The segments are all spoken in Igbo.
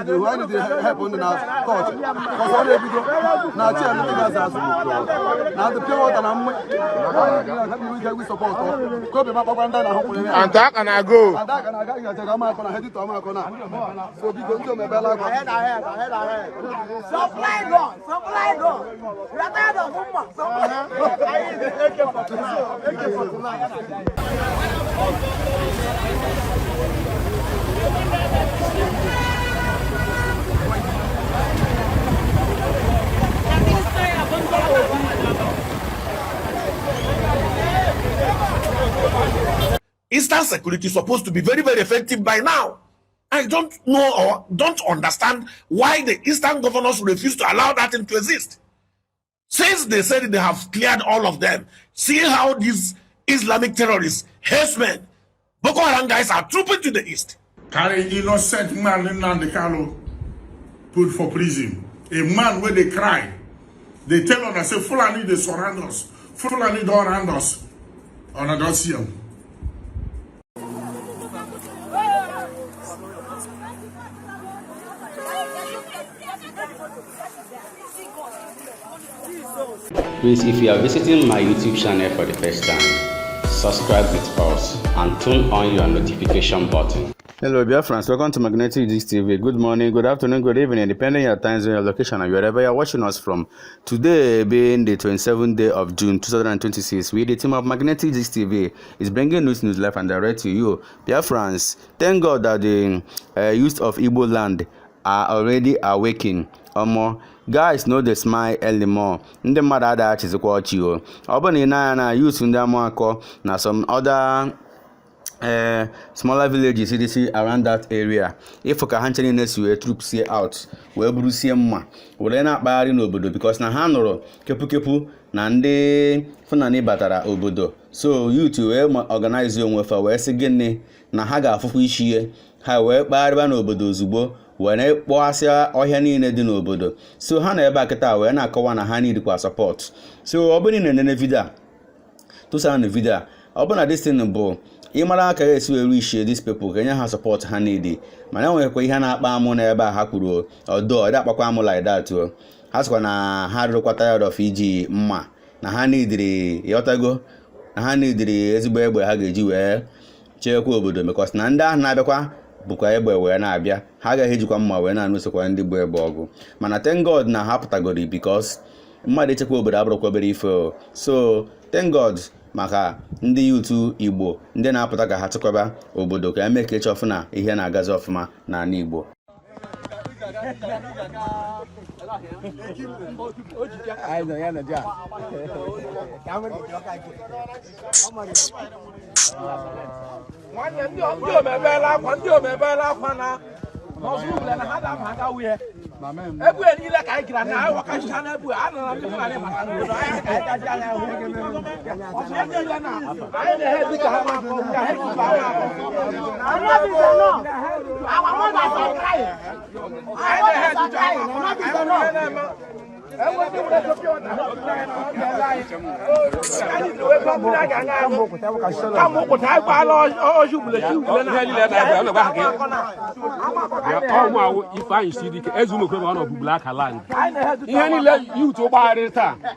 Wednesday, why did they help on the coach? Because all they do now, now the pure water and we support. Kobe Mapanda and that can I go. And that can I go to head to Amakona. So we go to Mabella. Ahead. Supply go. We are tired of Mumma. Eastern security is supposed to be very, very effective by now. I don't know or don't understand why the Eastern governors refuse to allow that thing to exist. Since they said they have cleared all of them, see how these Islamic terrorists, herdsmen, Boko Haram guys are trooping to the east. Carry innocent man in Nandekalo put for prison. A man where they cry. They tell us, say, Fulani, they surround us. Fulani don't surround us. And I don't see them. Please, if you are visiting my YouTube channel for the first time, subscribe with us and turn on your notification button. Hello, Biafrans. Welcome to Magnetic Gist TV. Good morning, good afternoon, good evening, depending on your time zone, your location, and wherever you are watching us from. Today, being the 27th day of June 2026, we, the team of Magnetic Gist TV, is bringing news live and direct to you. Biafrans, thank God that the youth of Igbo land are already awakening. Guys, no, they smile anymore. The mother that is what you. Open in youth in the na some other smaller villages CDC around that area. If you can next year troops here out, we will see ma. We not buying obodo because na hanoro kepu na ndị Fulani batara obodo. So youth we organize your welfare we say gịnị na ha ga-afụfụ isi ha we kpagharịba n'obodo ozugbo. When I was ọhịa niile dị n'obodo, so ha na ebe akịta wee na-akọwa na ha need kwa support. So ọ bụrụ na video tụsara na video ọ this thing bụ ịmara aka esi were ishie these people ka nye ha support ha need mana nwekwa ihe na-akpa amụ na ebe a ha kwuru ọdọ ọ akpakwa amụ like that ha sịkwa na ha rụkwa tired of iji mma na ha neediri yotago na ha neediri ezigbo egbe ha ga-eji wee chekwa obodo because na ndị ahụ na-abịakwa bụkwa egbe wee na-abịa ha agaghị ejikwa mma wee na-anụsokwa ndị bụ egbe ọgụ mana thank God na ha pụtagoro because mmadụ echekwa obodo abụrụkwa obere ife so thank God maka ndị yutu Igbo ndị na-apụta ka ha chekwaba obodo ka eme ka eche ọfụna ihe na-agazi ọfụma n'ala Igbo.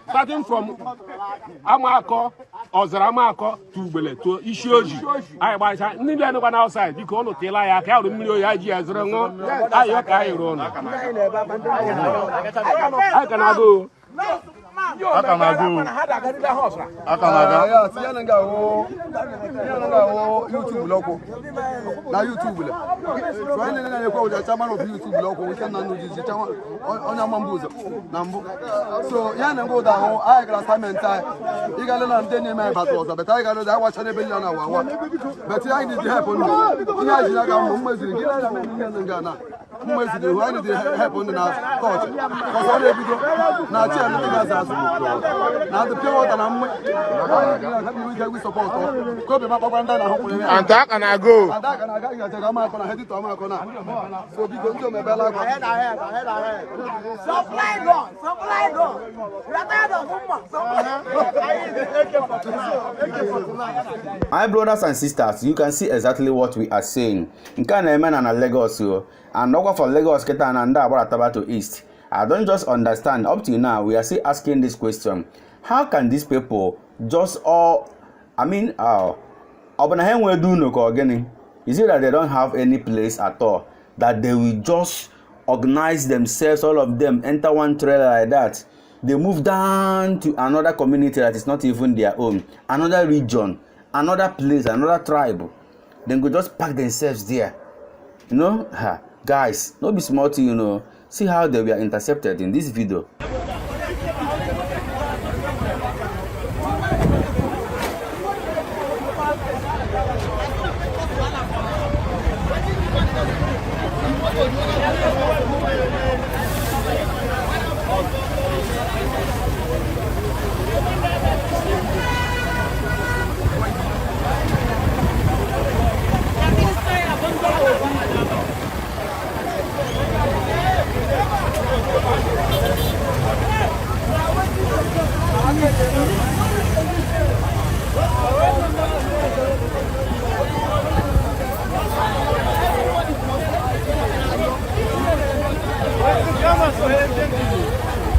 starting from Amako Ozramako to Bele to Ishioji. I was outside because no tell I can't remember I can go. YouTube local. Now YouTube. So I know the chairman of YouTube local. We can know this chairman on Mambuzo. So Yan go down. I got assignment. You got to learn my battles, but I got to watch a billion hour. But I need to happen. Why did they happen in our culture? Because all they do now, now the pure water and we support. Kobe Mapanda And that can I go. And that can I go to head to Amakona. So we go to Mabella. Ahead. Supply go. We are tired of Mumma. My brothers and sisters, you can see exactly what we are saying. In Ghana and Lagos, and over for Lagos Keta and Ataba to East. I don't just understand. Up till now, we are still asking this question. How can these people just all, I mean, is it that they don't have any place at all? That they will just organize themselves, all of them, enter one trailer like that. They move down to another community that is not even their own, another region, another place, another tribe. Then go just pack themselves there. You know, guys, don't be smart, you know. See how they were intercepted in this video.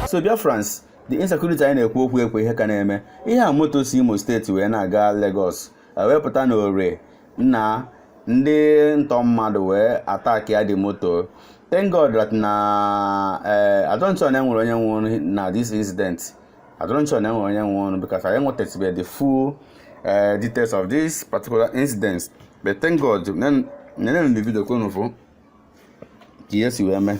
So Biafrans, the insecurity anyị na-ekwu okwu ekwe ihe ka na-eme ihe a moto si Imo steeti wee na-aga Lagos wepụta na ore na ndị ntọ mmadụ wee ataki ya dị moto. Thank God that na I don't know enwere onye nwụrụ na this incident. I don't know enwere onye nwụrụ because I want to be the full details of this particular incident. But thank God nene the video kono fo yes you eme.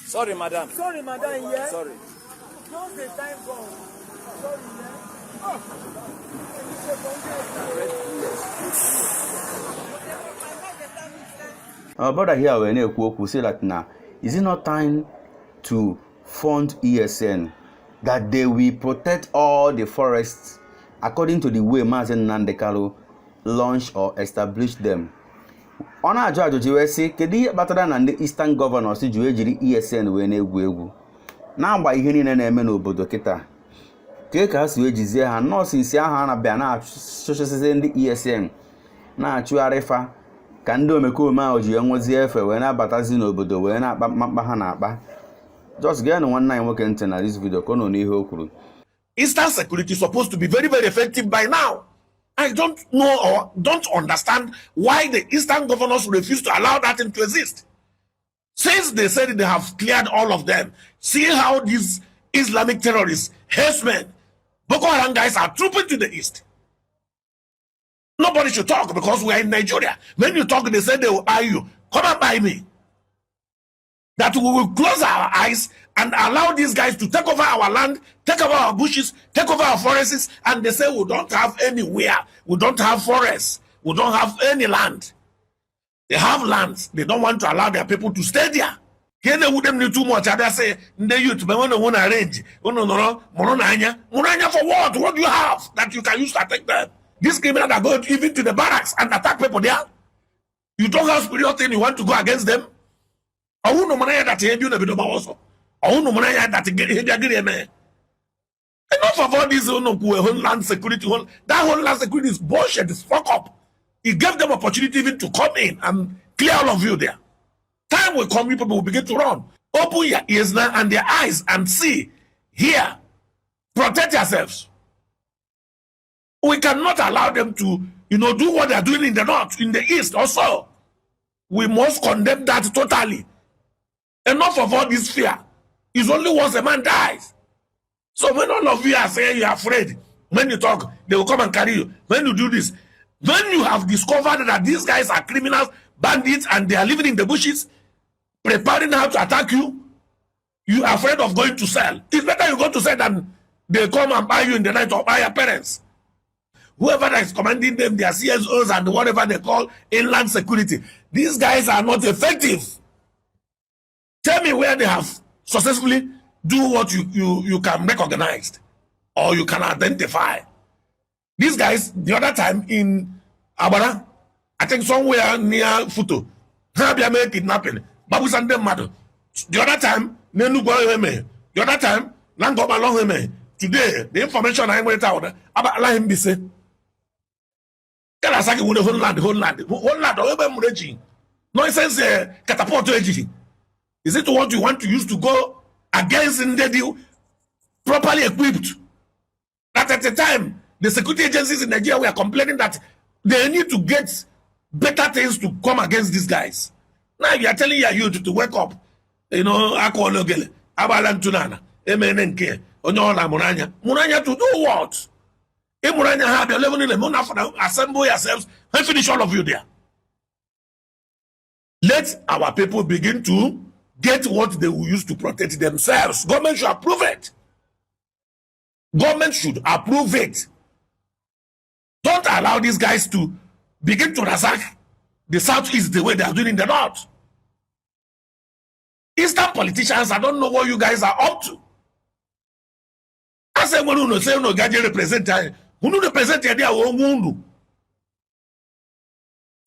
Sorry, madam. Sorry, madam, yeah? Sorry. Don't say time bomb. Sorry, yeah? Our brother here when we say that now, is it not time to fund ESN that they will protect all the forests according to the way Mazen Nandekalo launched or established them? On our judge, you will say, Kedi Batadan and the Eastern governors, you will ESN when egwu. Now by hearing an emeno bodoketa. Take us wages there, and no since Yahana Bana, social the ESN. Now, Chuarefa, Kando Mekuma, or Jian was there for when I batazino bodo, when I bahana. Just get on 19 working to this video. Eastern security is supposed to be very, very effective by now. I don't know or don't understand why the Eastern governors refuse to allow that thing to exist. Since they said they have cleared all of them, see how these Islamic terrorists, herdsmen, Boko Haram guys are trooping to the east. Nobody should talk because we are in Nigeria. When you talk, they say they will eye you. Come and buy me. That we will close our eyes and allow these guys to take over our land, take over our bushes, take over our forests, and they say we don't have anywhere. We don't have forests. We don't have any land. They have lands. They don't want to allow their people to stay there. Here they wouldn't need too much. They say, the youth, but when they want to arrange, Moranya for what? What do you have that you can use to attack them? These criminals that go even to the barracks and attack people there. You don't have spiritual thing, you want to go against them? I won't know that you do the video also. I won't know that you get man. Enough of all these land security. That whole land security is bullshit, it's fuck up. It gave them opportunity even to come in and clear all of you there. Time will come, people will begin to run. Open your ears now and their eyes and see, hear, protect yourselves. We cannot allow them to, do what they are doing in the north, in the east also. We must condemn that totally. Enough of all this fear. It's only once a man dies. So when all of you are saying you are afraid, when you talk, they will come and carry you. When you do this, when you have discovered that these guys are criminals, bandits, and they are living in the bushes, preparing how to attack you, you are afraid of going to sell. It's better you go to sell than they come and buy you in the night or buy your parents. Whoever that is commanding them, their CSOs and whatever they call inland security, these guys are not effective. Tell me where they have successfully do what you can recognize or you can identify. These guys, the other time in Abara, I think somewhere near Futo. Habia make kidnapping. Babu Sande Mado. The other time, Nenu go heme. The other time, Lango along heme. Today, the information I went out about him be say. Tell us whole land, nonsense, catapult to. Is it what you want to use to go against Ndedi properly equipped? That at the time, the security agencies in Nigeria were complaining that they need to get better things to come against these guys. Now you are telling your youth to wake up. You know, Akologele, Abalan Tunana, MNNK, Onyola Muranya. Muranya to do what? If Muranya have your level in the moon, assemble yourselves and finish all of you there. Let our people begin to get what they will use to protect themselves. Government should approve it. Government should approve it. Don't allow these guys to begin to ransack the southeast the way they are doing in the north. Eastern politicians, I don't know what you guys are up to. I say, when you say no, Gaji represent, who represent their own wound.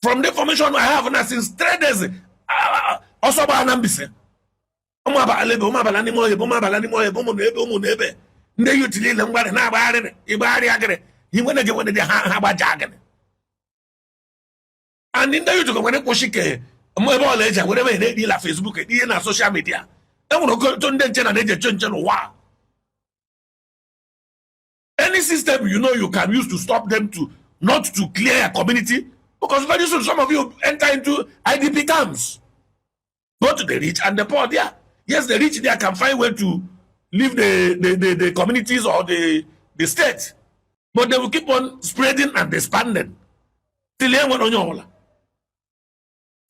From the information I have now since 3 days, also by Nambise. Nde yutili le ngware na baare ibari agre himwene ge wone de ha ba jagane and nde yutu ko wone koshike mo ebe ole eja wone me na di la Facebook di na social media e wono ko to nde nche na de chenche no wa any system you know you can use to stop them to not to clear a community, because very soon some of you enter into IDP camps. Go to the rich and the poor there. Yes, the rich there can find way to leave the communities or the state, but they will keep on spreading and expanding. I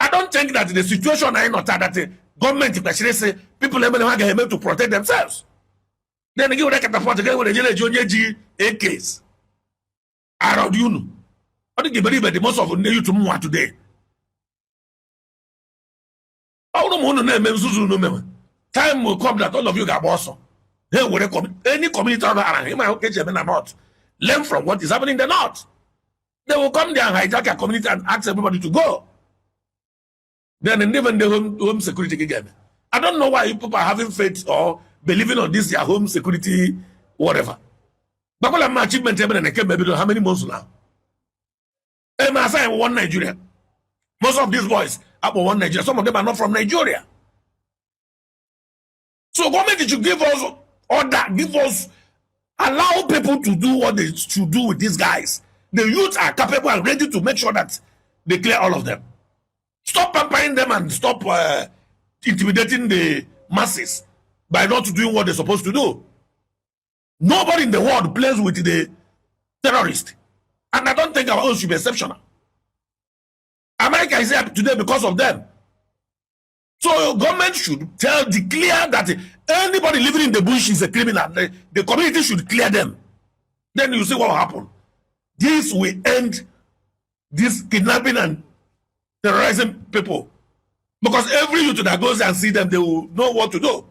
don't think that the situation is not that the government especially say people are able to protect themselves. Then they give them catapult again with the AKs. Around you know. I think you believe that the most of the youth to today. Time will come that all of you got boss. Hey, any community around him, not learn from what is happening in the north. They will come there and hijack a community and ask everybody to go. Then even the home security again. I don't know why people are having faith or believing on this their home security, whatever. But all my achievement and I came maybe how many months now? And I say one Nigeria. Most of these boys are from one Nigeria. Some of them are not from Nigeria. So government should give us order, allow people to do what they should do with these guys. The youth are capable and ready to make sure that they clear all of them. Stop pampering them and stop intimidating the masses by not doing what they're supposed to do. Nobody in the world plays with the terrorist. And I don't think our own should be exceptional. America is here today because of them. So government should declare that anybody living in the bush is a criminal. The community should clear them. Then you see what will happen. This will end this kidnapping and terrorizing people. Because every youth that goes and see them, they will know what to do.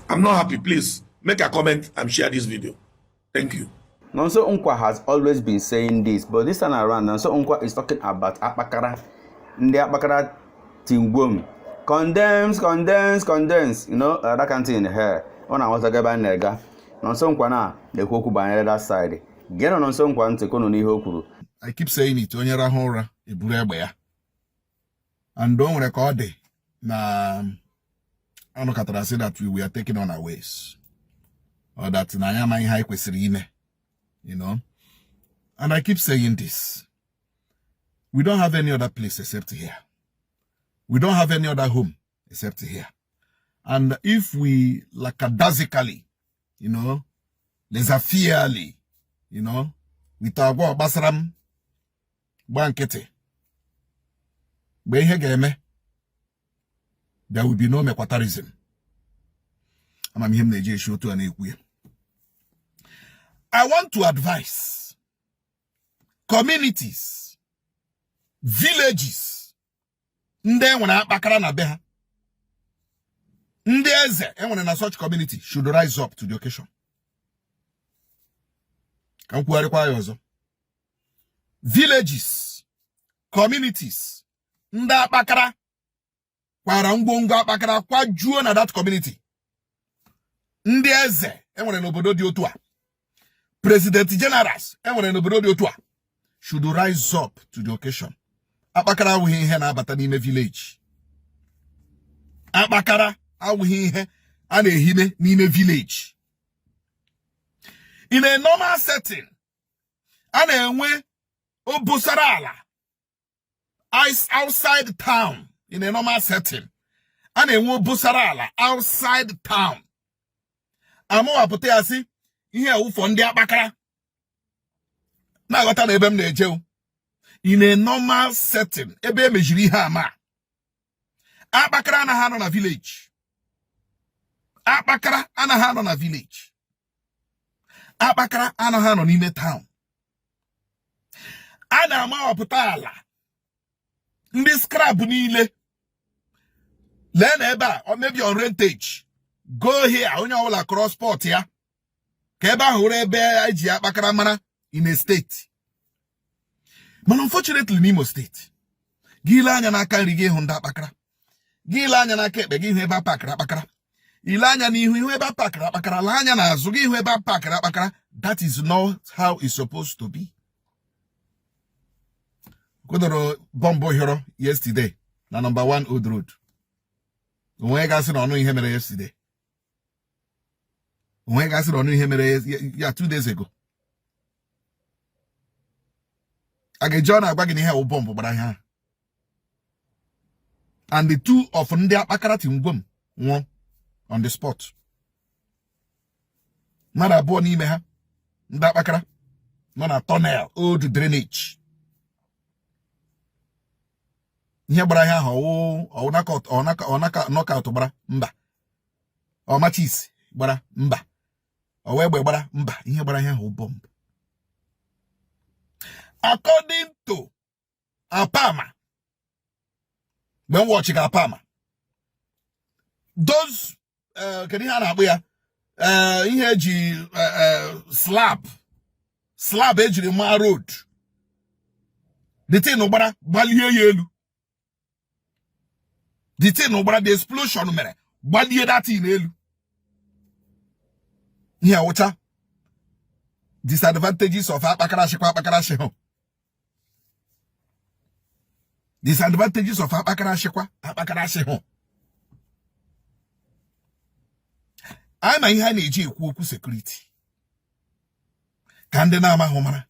I'm not happy. Please make a comment and share this video. Thank you. Nonso Unkwa has always been saying this, but this time around, Nonso Unkwa is talking about Apakara. The Apakara Tingwom condemns, you know, that can't in her. When I was a gaba nega, Nonso Unkwana, the Koku by that side. Get on Nonso Unkwan to Kononi Hokuru. I keep saying it, Onyara Hora, a Burebea. And don't record it. Na I don't know say that we are taking on our ways. Or that Nayama high kwesirine. You know? And I keep saying this. We don't have any other place except here. We don't have any other home except here. And if we lackadaisically, you know, laissez-faire, you know, with our basaram, bankete, there will be no mequatarism. I want to advise communities, villages, nde such community should rise up to the occasion. villages, communities, nda bakara, kwara ngwongwo bakara kwa juo na that community. Ndị eze enwere n'obodo dị otu a, president generals enwere n'obodo dị otu a should rise up to the occasion. Akpakara awụghị ihe na-abata n'ime village. Akpakara awụghị ihe a na-ehime n'ime village. In a normal setting, a na-enwe obosara ala outside town. In a normal setting, a na-enwe obosara ala outside town. Amụwapụta ya sị ihe awụfọ ndị akpakara na-aghọta na ebe m na-eje. In a normal setting, ebe emejiri ihe ama, akpakara anaghị anọ na village. Akpakara anaghị anọ na village. Akpakara anaghị anọ n'ime town. A na-amawapụta ala ndị scrap niile. Lee na ebe a, or maybe on rentage. Go here, onye ọbụla cross port ya. Ka ebe ahụ ebe eji akpakara mara in a state. But unfortunately, n'Imo State, gị lee anya n'aka nri gị hụ ndị akpakara. Gị lee anya n'aka ekpe gị hụ ebe apakara akpakara. Ile anya n'ihu ihu ebe apakara akpakara. Lee anya n'azụ gị hụ ebe apakara akpakara. That is not how it's supposed to be. Kudoro bombo hero yesterday na number 1 Old Road. Onwe gasị na ọnụ ihe mere yesterday. Onwe gasị na ọnụ ihe mere ya 2 days ago. John agwagị ihe wụ bomb gbara ha. And the 2 of ndị akpakara tingwom nwụọ on the spot. Mara abụọ n'ime ha ndị akpakara nọ na tunnel old drainage. Ihe gbara ha knockout gbara mba. Machis gbara mba. Egbe gbara mba. Ihe gbara ha bomb. According to Apama, when watching Apama, those slab ejiri ma road. The thing nobara balie yelu. The thing nobara the explosion mere balie that in elu. Here water. Disadvantages of Apakara. Disadvantages of Apakara. I'm a ihe na-eji security. Kande na ama homara.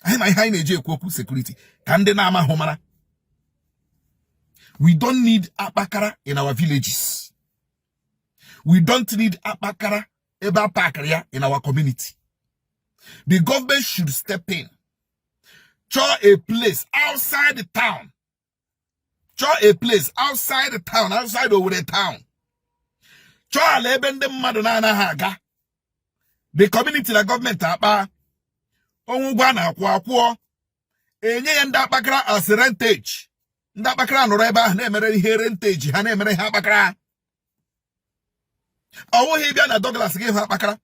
I'm a ihe na-eji security. Kande na ama homara. We don't need Apakara in our villages. We don't need Apakara eba Pakaria in our community. The government should step in. Choose a place outside the town. Choose a place outside the town, outside over the town. Choose lebende madonna haga. The community, the government, Ongwana kwa enye nda bakra as rentage. Nda bakra no reba na emere ihe rentage, ha na emere ha bakra. Owo he bia na Douglas ge ha bakra.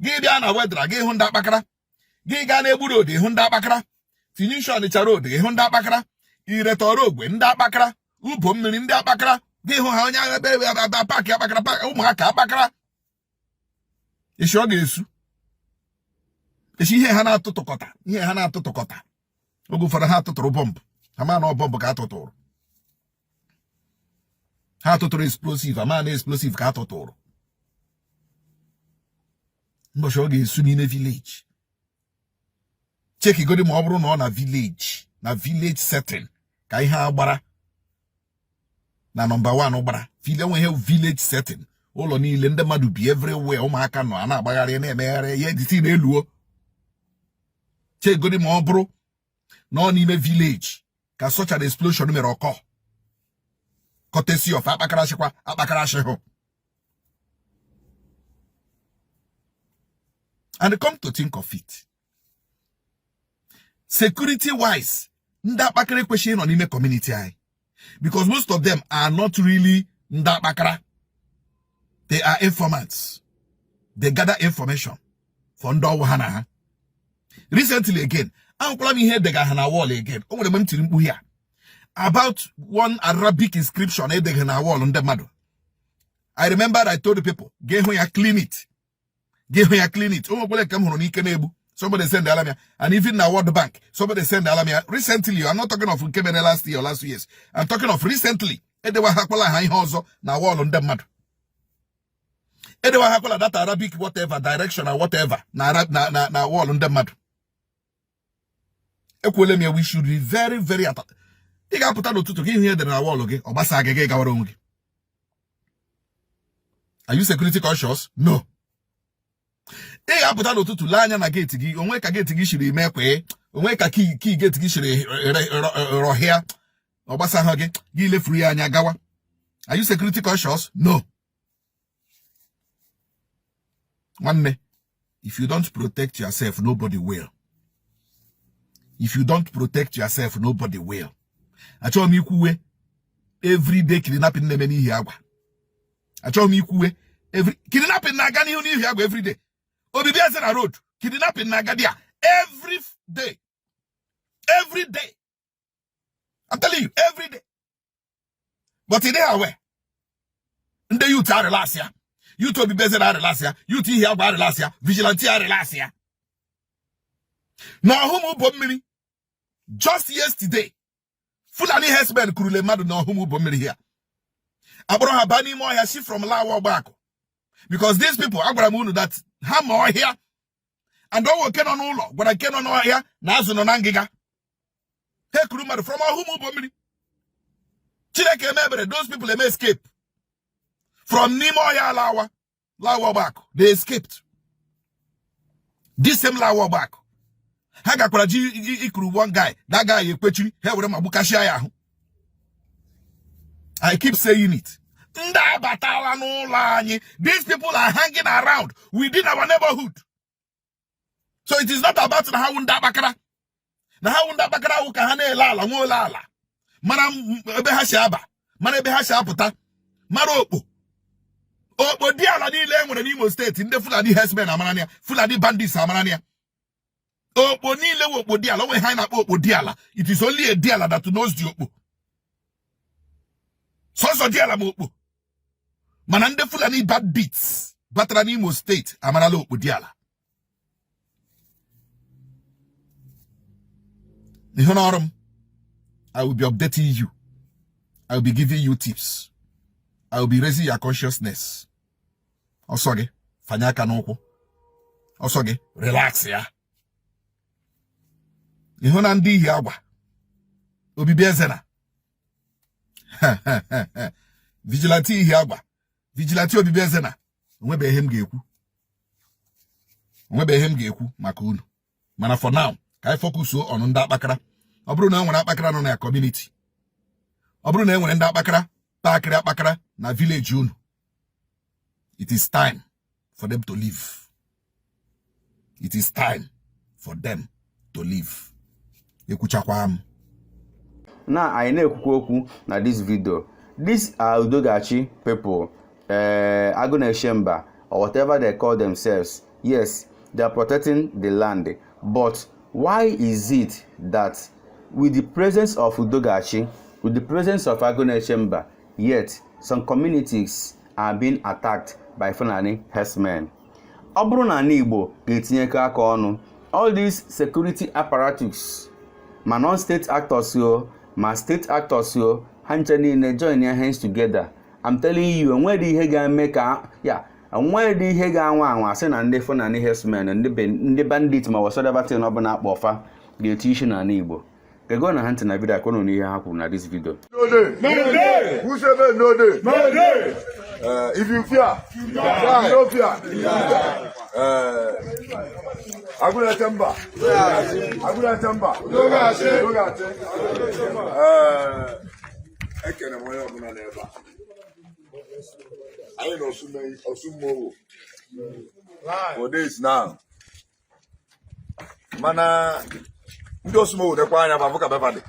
Ge bia na Wedra ge hu nda bakra. Ge ga na Egburo de hu nda bakra. Finisho ni charo de hu nda bakra. Iretoro ogwe nda bakra. Ubo mmiri nda bakra. Ge hu ha onya ebe park ya bakra park ụmụaka bakra. Isi ọ ga-esu. Isi ihe ha na-atụtụkọta. Ihe ha na-atụtụkọta. Ogu fara ha atụtụrụ bomb. Ama na bomb ka atụtụrụ. Ha atụtụrụ explosive. Ama na explosive ka atụtụrụ. Mbọchị ọ ga-esu n'ime village. Check igodi ma ọ bụrụ na ọ na village. Na village setting. Ka ihe agbara. Na number 1 gbara. Village setting. Ụlọ niile ndị mmadụ bi everywhere ụmụaka nọ a na-agbagharị na-emegharị ya editi na-eluo. Chegodi ma ọ bụrụ na ọ n'ime village ka such an explosion mere ọkọ. Courtesy of Apakara hụ. And come to think of it, security wise, ndị Apakara kwesịrị nọ n'ime community anyị, because most of them are not really ndị Apakara. They are informants. They gather information from Recently again, I'm calling here the Gahana wall again. Oh, the Mentimbu here. About one Arabic inscription at the Gahana wall on the madu. I remember I told the people, get when you clean it. Get when you clean it. Oh, well, come on, Ikenebu. Somebody send the Alamia. And even now, World Bank, somebody send the Alamia. Recently, I'm not talking of Kemene last year or last 2 years. I'm talking of recently. Edewa Hakola Hai Hozo, na wall on the madu. Edewa Hakola that Arabic whatever, direction or whatever, na wall on the madu. We should be very, very attentive. You got put out to give here the wall, okay? Or Basagage Gawarong. Are you security conscious? No. You got put out to Lanya Nageti, on wake a get to Gishiri Mekwe, on wake a key get to Gishiri Rohia, or Basahage, Gile Free Gawa. Are you security conscious? No. One day, if you don't protect yourself, nobody will. If you don't protect yourself, nobody will. I told me kuwe every day kidnapping them any hiagwa. I told me kuwe every kidnapping nagani uni hiagwa every day. Obibia na road kidnapping nagadia every day. Every day. I'm telling you, every day. But today aware. The youth are last year. You to be better last year. You to hear about last year. Vigilante are last year. Now who bomb just yesterday. Fulani herdsmen kurule madu na humu bomiri here. Abroha bani mo ya she from Lawa Bako. Because these people, Abrahamu that have more here. And don't work on all, but I cannot know here. Nazo no nangiga. Hey, kuruma from a humu bomiri. Chileke remember those people they may escape. From Nimoya Lawa Bako. They escaped. This same Lawa Bako. Haga kuraji ikuru one guy. That guy you kwechiri. He wure mabukashi ya. I keep saying it. Nda batala no lani. These people are hanging around within our neighborhood. So it is not about na haunda bakara. Na haunda bakara ukahane lala mo lala. Mana ebe hashaba. Mana ebe hashaputa. Maropo. O diala ni le nwere n'Imo State. Nde Fulani herdsmen amarania. Fulani bandits amarania. It is only a diala that knows the opo. So diala mo. Manande Fulani bad beats. Batrani State. Amanalo opo diala. Nihonorum, I will be updating you. I will be giving you tips. I will be raising your consciousness. Osoge, fanyaka noko. Osoge, relax ya. Ihona ndi hiagwa. Obibiezena. Vigilante hiagwa. Vigilante obibiezena. Onwebe hem geku. Onwebe hem geku makunu. Mana for now, kai focus on nda bakara. Obru na nwere akpakara no na community. Obru na enwere nda akpakara, takiri akpakara na village unu. It is time for them to leave. It is time for them to leave. Now I know na this video. These are Udogachi people, Agune Shemba, or whatever they call themselves. Yes, they are protecting the land. But why is it that with the presence of Udogachi, with the presence of Agune Shemba, yet some communities are being attacked by Fulani herdsmen? Obru na Igbo ga-etinyeka aka ọnụ. All these security apparatus, ma non-state actors yo, ma state actors yo, hancha niile join their hands together. I'm telling you, enwere ihe ga-eme ka ya, enwere ihe ga-anwa anwa asị na ndị Fulani herdsmen, ndị bandits ma whatever thing ọbụla akpọfa ga-eti isi na Igbo. Go na hunt na video akono ni ha na this video. No day. Who said no day? No day. If you fear, you don't fear. Aguna Tamba. Aguna Tamba. I can't remember. I know Osumo. For this now. Mana ndo small de kwa nya bavuka bevade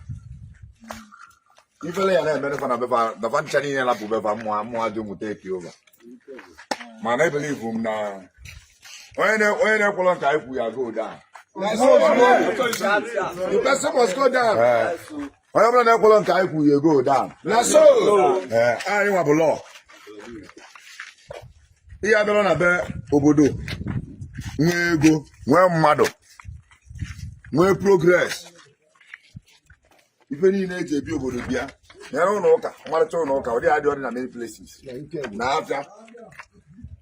ifele ya na mene fana beva da fan chani ya la bu beva mo adu mu take over man I believe na when kwolo ka ifu ya go down The person must go down. I am not going to go down. That's so. I want to law. Here I don't have obodo. We go. We mado. We progress. If any need to be obodo bia, they don't know. Mado to know. They are doing in many places. Now after,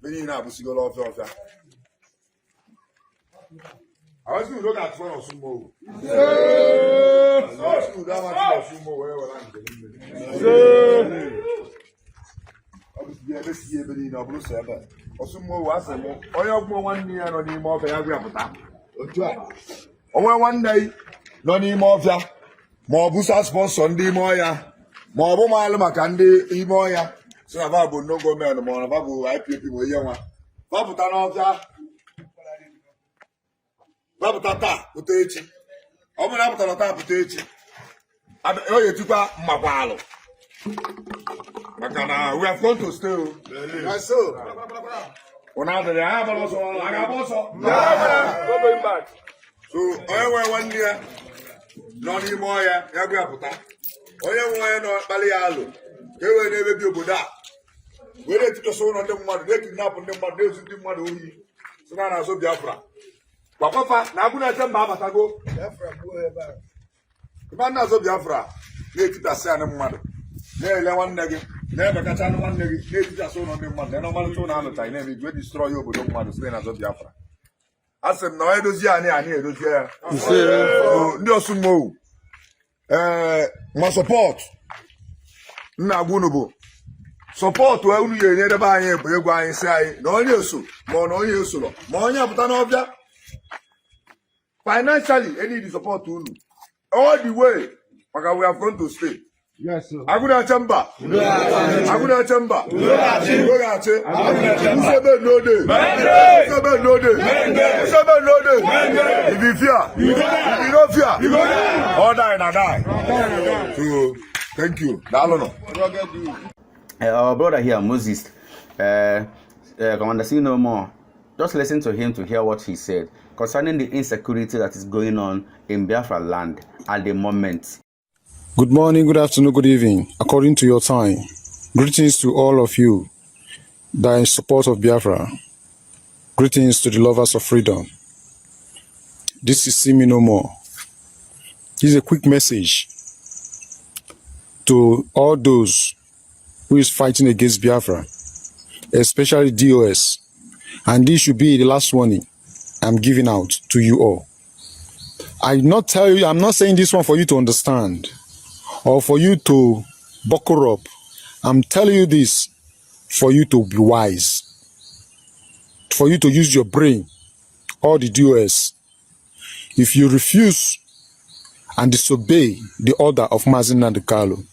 we need to go see all of you. I was going to look at one of some more. One day, no need more. More Busa sponsor Sunday Moya, more Bomalama Kandi, Imoya. So I've no go man, more Babu, I people, young. Babutan Babu tata putechi. Omo na puta tata putechi. Abi oye tupa mabalo. Makana we have gone to stay. Yes so. Ona de ya baloso, aga boso. Go going back. So oye one year no ni moya ya gbe aputa. Oye moya no bali alo. Ke we na ebe bi oboda. We dey to so no dem madu, dey kidnap dem madu, dey shoot dem madu oyi. So na so Biafra. Papa, na kuna chamba batago. Biafra go eba. Ibana so Biafra. Le tita se ane mmadu. Le le wan negi. Le be kacha no wan negi. Le tita so no mmadu. Le no man so na no tai. Le we destroy you obodo mmadu se na so Biafra. Asem na edozi ani edozi ya. Ndi osumo. Ma support. Na agunu bo. Support we unu ye ne ba anye bo egwu anye se ayi. Na onye oso, ma na onye oso lo. Ma onye aputa na obia. Financially, any the support to all the way, because we have gone to stay. Yes, sir. Aguna chamba. Aguna chamba. If you fear, if you don't fear, all die and die. So, thank you. Our brother here, Moses, Commander, see no more. Just listen to him to hear what he said concerning the insecurity that is going on in Biafra land at the moment. Good morning, good afternoon, good evening, according to your time. Greetings to all of you that are in support of Biafra. Greetings to the lovers of freedom. This is See Me No More. This is a quick message to all those who is fighting against Biafra, especially DOS. And this should be the last warning I'm giving out to you all. I'm not saying this one for you to understand or for you to buckle up. I'm telling you this for you to be wise, for you to use your brain, all the DOS. If you refuse and disobey the order of Mazin Nandekalo,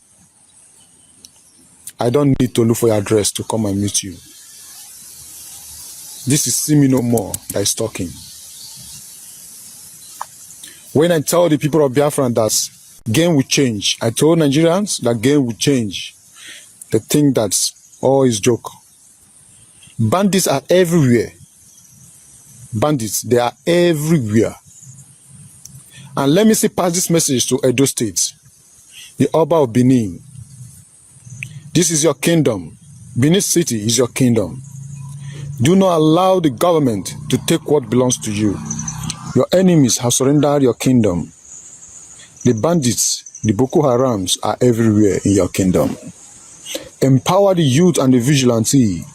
I don't need to look for your address to come and meet you. This is See Me No More that is talking. When I tell the people of Biafra that game will change, I told Nigerians that game will change. They think that's all is joke. Bandits are everywhere. Bandits, they are everywhere. And let me say, pass this message to Edo State, the Oba of Benin. This is your kingdom. Benin City is your kingdom. Do not allow the government to take what belongs to you. Your enemies have surrendered your kingdom. The bandits, the Boko Harams are everywhere in your kingdom. Empower the youth and the vigilante.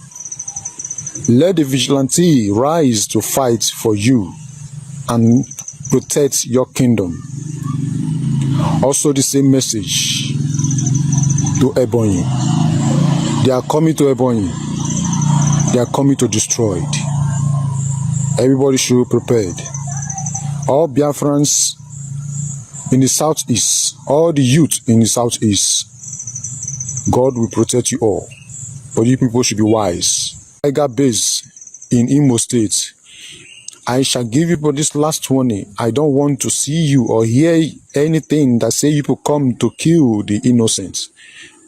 Let the vigilante rise to fight for you and protect your kingdom. Also the same message to Ebonyi. They are coming to Ebonyi. They are coming to destroy it. Everybody should be prepared. All Biafrans in the southeast, all the youth in the southeast, God will protect you all. But you people should be wise. Tiger base in Imo State. I shall give you this last warning. I don't want to see you or hear anything that say you people come to kill the innocents.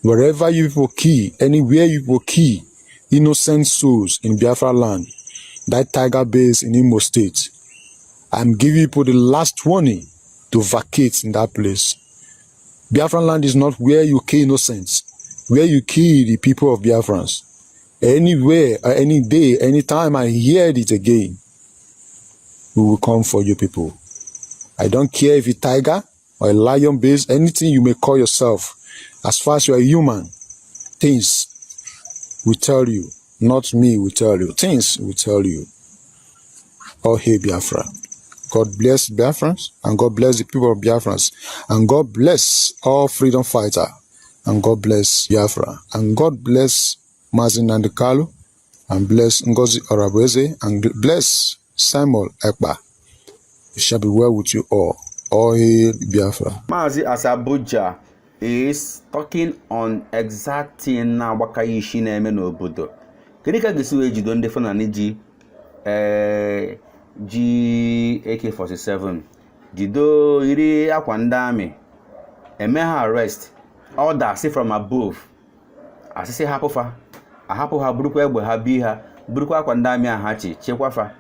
Wherever you people kill, anywhere you people kill innocent souls in Biafra land, that tiger base in Imo State, I'm giving people the last warning to vacate in that place. Biafran land is not where you kill innocents, where you kill the people of Biafrans. Anywhere, any day, anytime I hear it again, we will come for you people. I don't care if you're tiger or a lion based, anything you may call yourself. As far as you are human, things will tell you, not me will tell you, things will tell you. Oh, hey Biafra. God bless Biafrans, and God bless the people of Biafrans, and God bless all freedom fighters, and God bless Biafra, and God bless Mazin Nandikalu, and bless Ngozi Orabweze, and bless Samuel Ekpa. It shall be well with you all. All hail Biafra. Mazi Asabuja is talking on exact thing na wakayishi na eme n'obodo. Kedu ka gesi we jido ndị Fulani ji AK-47 jido iri akwa ndị amị eme ha arrest order say from above asisi hapụfa ahapụ ha burukwa egbe ha bi ha burukwa akwa ndị amị aha chi chekwafa.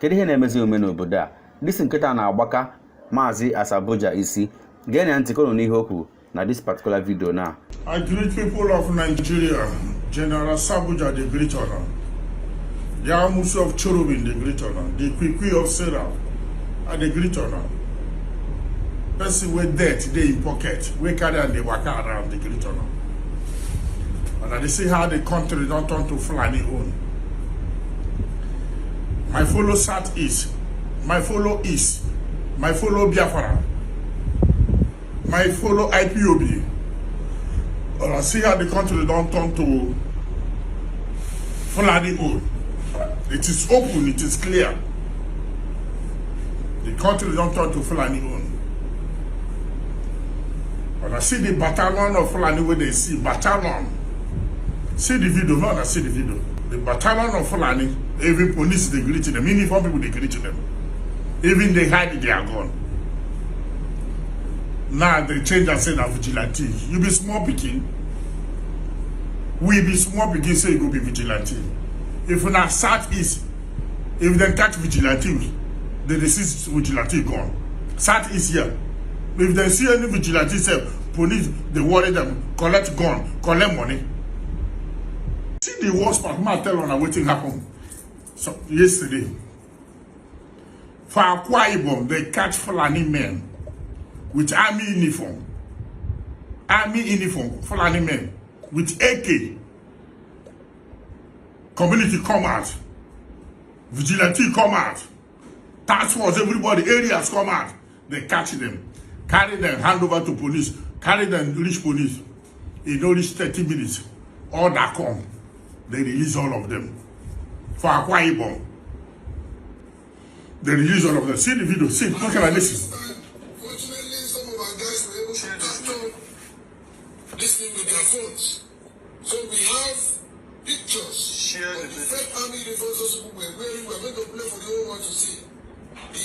Kedu ihe na-emezi ome n'obodo a? Disi nkịta na-agbaka Mazi Asabuja isi. Gene ntị kono n'ihe okwu na this particular video now. I greet people of Nigeria. General Sabuja, the great honor. The Amusu of Cherubin, the great honor. The Kwikwi of Sarah, the great honor. Person with debt, they in pocket. We carry and they walk around, the great honor. And they see how the country don't turn to Fulani own. My follow Southeast. My follow East. My follow Biafra. My follow IPOB. But I see how the country don't turn to Fulani own. It is open, it is clear. The country don't turn to Fulani own. But I see the battalion of Fulani where they see battalion. See the video, not I see the video. The battalion of Fulani, even police they greet them, uniform people they greet them. Even they hide their gun. Now they change and say that vigilante. You be small picking. We be small picking say you go be vigilante. If we not Southeast, if they catch vigilante, they resist vigilante gone. Southeast here. If they see any vigilante say police, they worry them, collect gun, collect money. See the worst part, I tell on what happened. So yesterday. For Akwa Ibom, they catch Fulani men with army uniform. Army uniform, Fulani men with AK. Community come out. Vigilante come out. Task force, everybody, areas come out. They catch them. Carry them, hand over to police. Carry them, reach police. In only 30 minutes, all that come. They release all of them. For Akwa Ibom. They release all of them. See the video. See, look at this. Fortunately, some of our guys were able to catch on this thing with their phones. So we have pictures of the fake army uniforms who were wearing. We're going to play for the whole world to see. The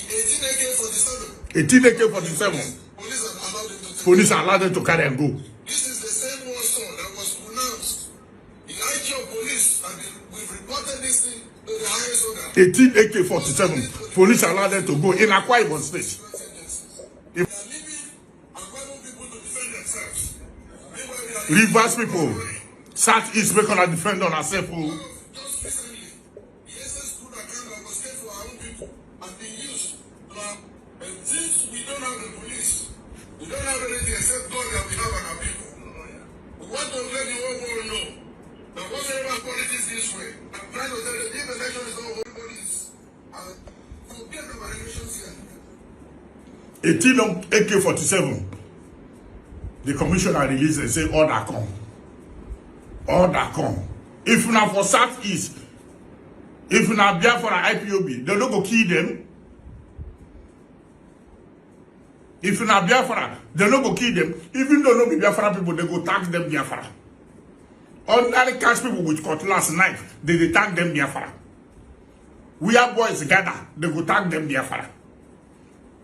18 AK-47. Police allowed them to carry and go. This is the same war song that was pronounced. The IG of police, and we've reported this thing to the highest order. 18 AK-47. Police allowed them to go in Akwa Ibom State. Rivers people, Southeast, we're going to defend on ourselves. Just recently, the SS good account that was kept for our own people has been used. And since we don't have the police, we don't have anything except God that we have on our people. We want to let the whole world know that whatever politics this way, I'm trying to tell you, if election is not all police, forget about elections here. 18 AK-47. The commissioner released and say, order come. Order come. If not for Southeast, if not Biafra IPOB, they don't go kill them. If not Biafra, they don't go kill them. Even though no be Biafra people, they go tag them Biafra. Ordinary cash people with cutlass knife, they tag them Biafra. We are boys gather, they go tag them Biafra.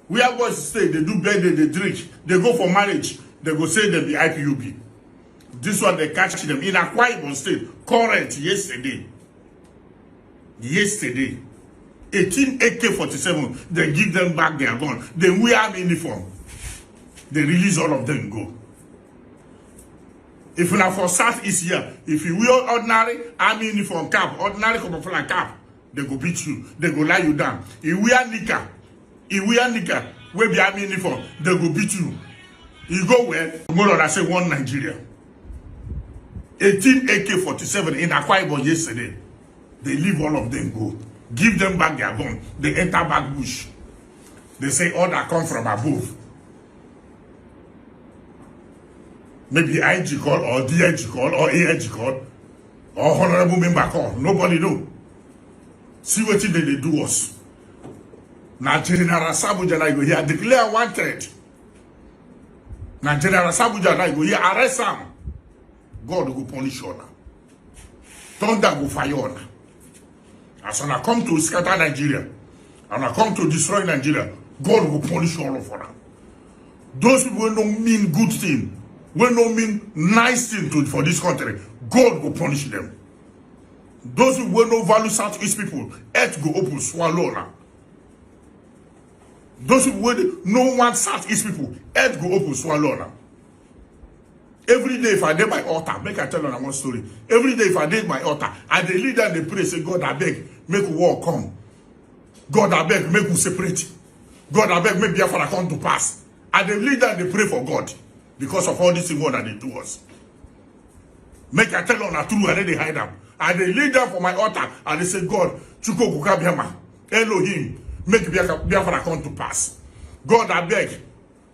We are boys stay, they do birthday, they drink, they go for marriage. They go say them the IPUB. This one they catch them in Akwa Ibom State. Current yesterday. Yesterday. 18 AK-47, they give them back their gun. They wear army uniform. They release all of them, go. If you are for Southeast here, if you wear ordinary army uniform cap, ordinary camouflage cap, they go beat you. They go lie you down. You wear nika, where be army uniform, they go beat you. You go where? Tomorrow I say one Nigeria. 18 AK-47 in Akwa Ibom yesterday. They leave all of them go. Give them back their gun. They enter back bush. They say all that come from above. Maybe IG call or DIG call or AIG call or honorable member call. Nobody know. See what they do us. Now General Sabuja na go here declare wanted. Now General Sabuja na go here arrest him. God will punish you. Thunder will fire you. As when I come to scatter Nigeria, and I come to destroy Nigeria, God will punish all of them. Those people who don't mean good thing, who don't mean nice thing for this country, God will punish them. Those who don't value Southeast people, earth go open, swallow now. Those who don't want Southeast people, earth go open, swallow now. Every day if I did my altar, make I tell you one story. Every day if I did my altar, and the leader and they pray, say, God, I beg, make war come. God, I beg, make we separate. God, I beg, make Biafra come to pass. And the leader and they pray for God because of all this thing that they do us. Make I tell you the truth, and then they hide them. And they lead them for my altar, and they say, God, Chuko Kukabiama, Elohim, make Biafra come to pass. God, I beg,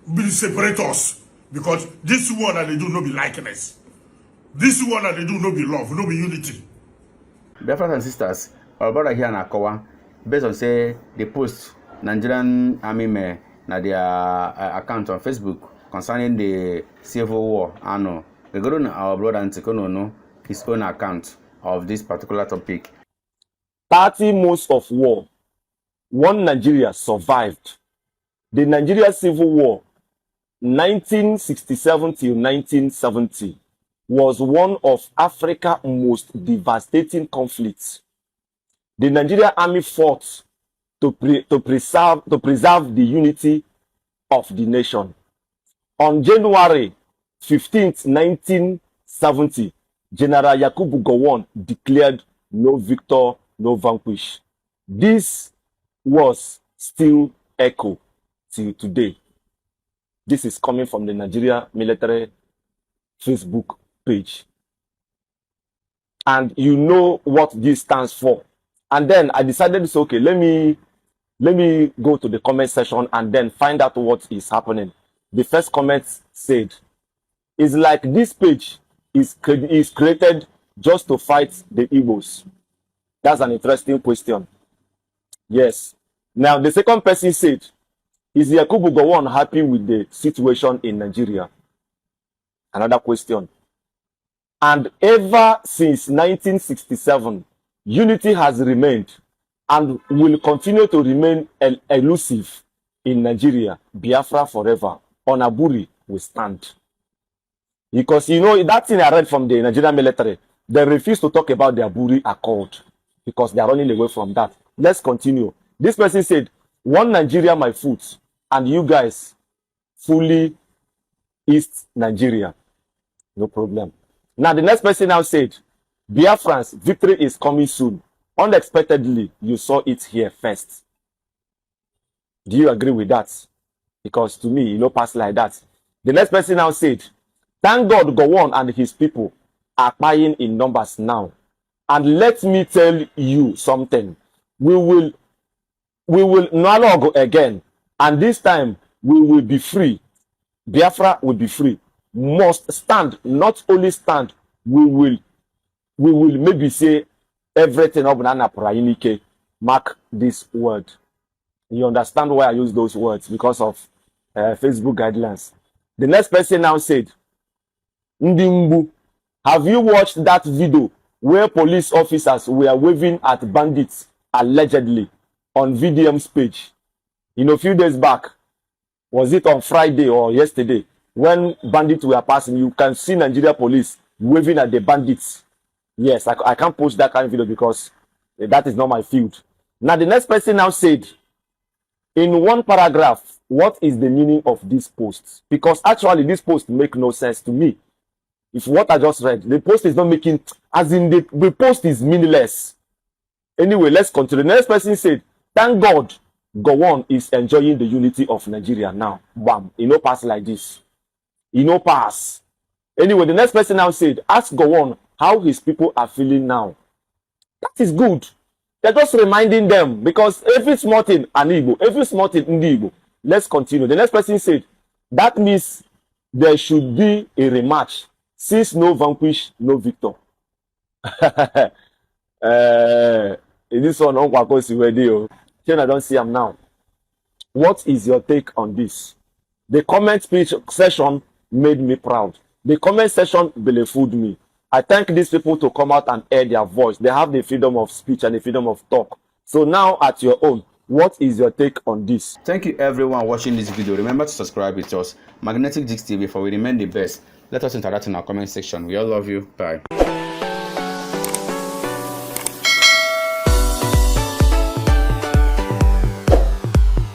will separate us. Because this one that they do no be likeness. This one that they do no be love, no be unity. Brothers and sisters, our brother here in Akawa, based on say they post Nigerian army men na their account on Facebook concerning the civil war. I know they go to our brother Antikono know his own account of this particular topic. 30 months of war. One Nigeria survived. The Nigeria civil war 1967 till 1970 was one of Africa's most devastating conflicts. The Nigerian army fought to preserve the unity of the nation. On January 15th, 1970, General Yakubu Gowon declared no victor, no vanquish. This was still echo till today. This is coming from the Nigeria military Facebook page. And you know what this stands for. And then I decided to say, okay, let me go to the comment section and then find out what is happening. The first comment said, it's like this page is created just to fight the Igbos. That's an interesting question. Yes. Now, the second person said, is Yakubu Gowon happy with the situation in Nigeria? Another question. And ever since 1967, unity has remained and will continue to remain elusive in Nigeria. Biafra forever. On Aburi we stand. Because you know, that thing I read from the Nigerian military, they refuse to talk about the Aburi Accord because they are running away from that. Let's continue. This person said, one Nigeria my foot, and you guys fully East Nigeria. No problem. Now the next person now said, Biafrans, victory is coming soon. Unexpectedly, you saw it here first. Do you agree with that? Because to me, you know, pass like that. The next person now said, thank God Gowon and his people are buying in numbers now. And let me tell you something. We will dialogue again. And this time, we will be free. Biafra will be free. Must stand, not only stand, we will maybe say everything of Nana Prainike. Mark this word. You understand why I use those words? Because of Facebook guidelines. The next person now said, Ndimbu, have you watched that video where police officers were waving at bandits allegedly on VDM's page? You know, a few days back, was it on Friday or yesterday, when bandits were passing, you can see Nigeria police waving at the bandits. Yes, I can't post that kind of video because that is not my field. Now the next person now said, in one paragraph, what is the meaning of this post? Because actually this post make no sense to me. If what I just read, the post is not making, as in the post is meaningless. Anyway, let's continue. The next person said, thank God, Gowon is enjoying the unity of Nigeria now. Bam. You know, pass like this. You know, pass. Anyway, the next person now said, ask Gowon how his people are feeling now. That is good. They're just reminding them, because every small thing, an Igbo, every small thing, Igbo. Let's continue. The next person said, that means there should be a rematch, since no vanquish, no victor. This one, I don't see him now. What is your take on this? The comment speech session made me proud. The comment section belefooled me. I thank these people to come out and air their voice. They have the freedom of speech and the freedom of talk. So now at your own, what is your take on this? Thank you everyone watching this video. Remember to subscribe with us, Magnetic Gist TV, for we remain the best. Let us interact in our comment section. We all love you. Bye.